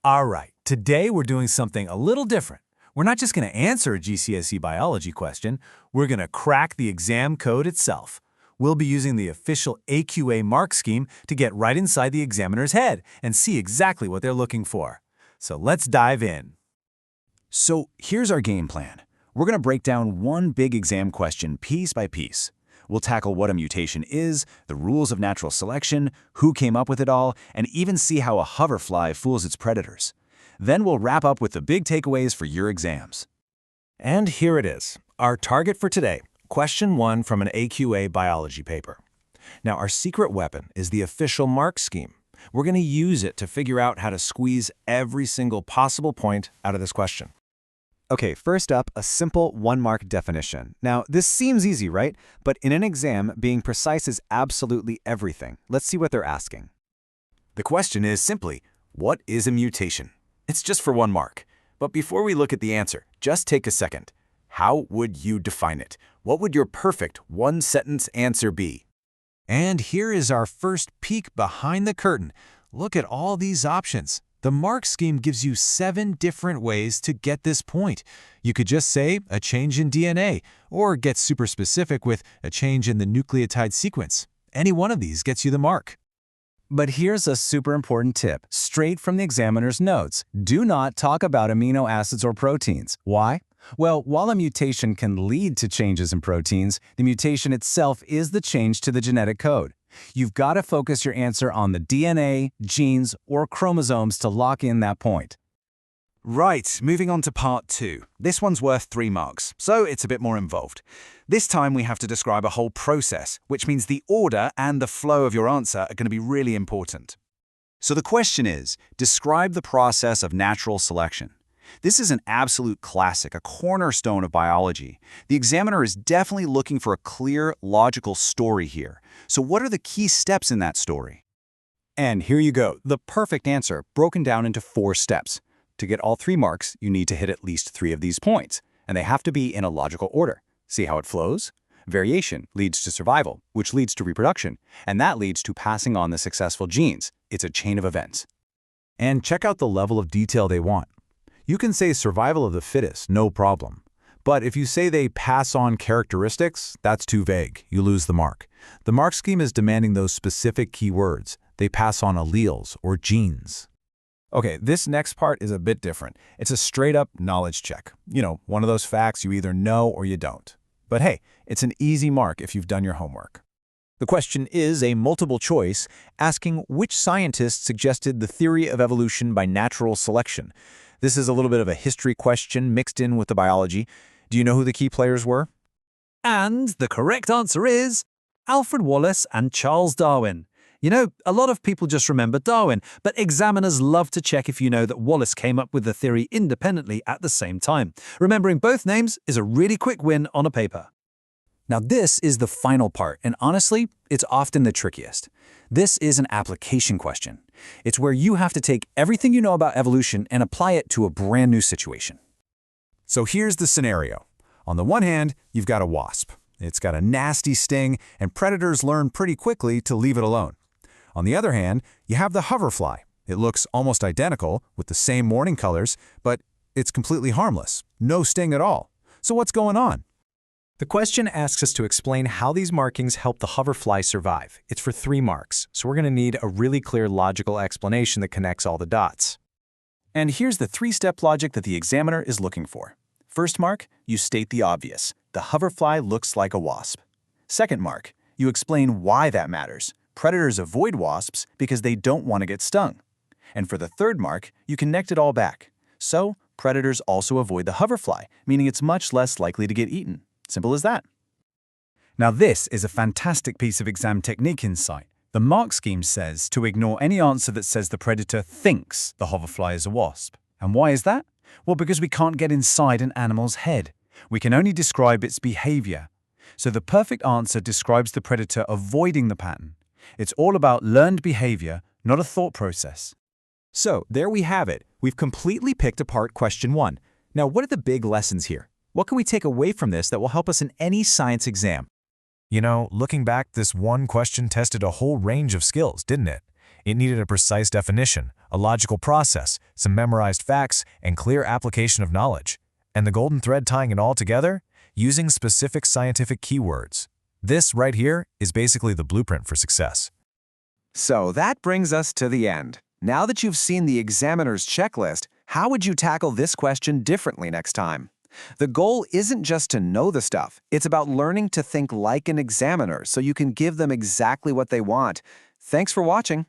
All right, today we're doing something a little different. We're not just going to answer a GCSE biology question, we're going to crack the exam code itself. We'll be using the official AQA mark scheme to get right inside the examiner's head and see exactly what they're looking for. So let's dive in. So here's our game plan. We're going to break down one big exam question piece by piece. We'll tackle what a mutation is, the rules of natural selection, who came up with it all, and even see how a hoverfly fools its predators. Then we'll wrap up with the big takeaways for your exams. And here it is, our target for today, question 1 from an AQA biology paper. Now, our secret weapon is the official mark scheme. We're going to use it to figure out how to squeeze every single possible point out of this question. Okay, first up, a simple one-mark definition. Now, this seems easy, right? But in an exam, being precise is absolutely everything. Let's see what they're asking. The question is simply, what is a mutation? It's just for 1 mark. But before we look at the answer, just take a second. How would you define it? What would your perfect one-sentence answer be? And here is our first peek behind the curtain. Look at all these options. The mark scheme gives you 7 different ways to get this point. You could just say a change in DNA, or get super specific with a change in the nucleotide sequence. Any one of these gets you the mark. But here's a super important tip, straight from the examiner's notes. Do not talk about amino acids or proteins. Why? Well, while a mutation can lead to changes in proteins, the mutation itself is the change to the genetic code. You've got to focus your answer on the DNA, genes, or chromosomes to lock in that point. Right, moving on to part 2. This one's worth 3 marks, so it's a bit more involved. This time we have to describe a whole process, which means the order and the flow of your answer are going to be really important. So the question is, describe the process of natural selection. This is an absolute classic, a cornerstone of biology. The examiner is definitely looking for a clear, logical story here. So what are the key steps in that story? And here you go, the perfect answer, broken down into 4 steps. To get all 3 marks, you need to hit at least 3 of these points, and they have to be in a logical order. See how it flows? Variation leads to survival, which leads to reproduction, and that leads to passing on the successful genes. It's a chain of events. And check out the level of detail they want. You can say survival of the fittest, no problem. But if you say they pass on characteristics, that's too vague. You lose the mark. The mark scheme is demanding those specific keywords. They pass on alleles or genes. Okay, this next part is a bit different. It's a straight-up knowledge check. You know, one of those facts you either know or you don't. But hey, it's an easy mark if you've done your homework. The question is a multiple choice, asking which scientist suggested the theory of evolution by natural selection. This is a little bit of a history question mixed in with the biology. Do you know who the key players were? And the correct answer is Alfred Wallace and Charles Darwin. You know, a lot of people just remember Darwin, but examiners love to check if you know that Wallace came up with the theory independently at the same time. Remembering both names is a really quick win on a paper. Now this is the final part, and honestly, it's often the trickiest. This is an application question. It's where you have to take everything you know about evolution and apply it to a brand new situation. So here's the scenario. On the one hand, you've got a wasp. It's got a nasty sting, and predators learn pretty quickly to leave it alone. On the other hand, you have the hoverfly. It looks almost identical with the same warning colors, but it's completely harmless. No sting at all. So what's going on? The question asks us to explain how these markings help the hoverfly survive. It's for 3 marks, so we're going to need a really clear logical explanation that connects all the dots. And here's the 3-step logic that the examiner is looking for. First mark, you state the obvious. The hoverfly looks like a wasp. Second mark, you explain why that matters. Predators avoid wasps because they don't want to get stung. And for the third mark, you connect it all back. So, predators also avoid the hoverfly, meaning it's much less likely to get eaten. Simple as that. Now this is a fantastic piece of exam technique insight. The mark scheme says to ignore any answer that says the predator thinks the hoverfly is a wasp. And why is that? Well, because we can't get inside an animal's head. We can only describe its behavior. So the perfect answer describes the predator avoiding the pattern. It's all about learned behavior, not a thought process. So there we have it. We've completely picked apart question 1. Now, what are the big lessons here? What can we take away from this that will help us in any science exam? You know, looking back, this one question tested a whole range of skills, didn't it? It needed a precise definition, a logical process, some memorized facts, and clear application of knowledge. And the golden thread tying it all together? Using specific scientific keywords. This right here is basically the blueprint for success. So that brings us to the end. Now that you've seen the examiner's checklist, how would you tackle this question differently next time? The goal isn't just to know the stuff. It's about learning to think like an examiner so you can give them exactly what they want. Thanks for watching.